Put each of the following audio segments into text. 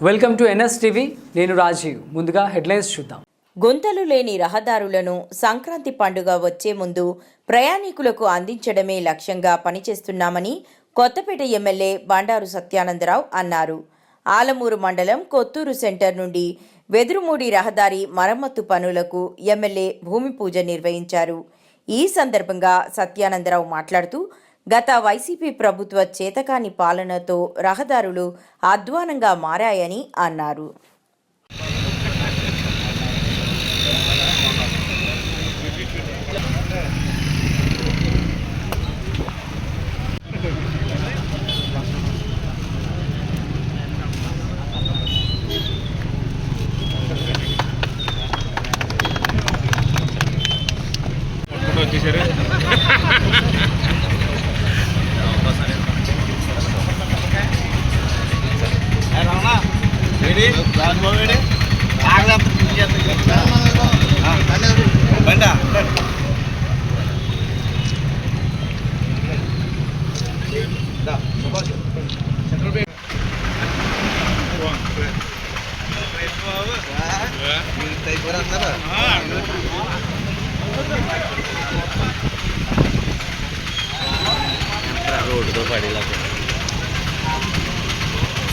Welcome to NS TV. నేను రాజీవ్. ముందుగా headlines చూద్దాం. గుంతలు లేని రహదారులను సంక్రాంతి పండుగ వచ్చే ముందు ప్రయాణికులకు అందించడమే లక్ష్యంగా పనిచేస్తున్నామని కొత్తపేట ఎమ్మెల్యే బండారు సత్యానందరావు అన్నారు. ఆలమూరు మండలం కొత్తూరు సెంటర్ నుండి వెదురుమూడి రహదారి మరమ్మతు పనులకు ఎమ్మెల్యే భూమి పూజ నిర్వహించారు. ఈ సందర్భంగా సత్యానందరావు మాట్లాడుతూ గత వైసీపీ ప్రభుత్వ చేతకాని పాలనతో రహదారులు అధ్వానంగా మారాయని అన్నారు.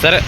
సరే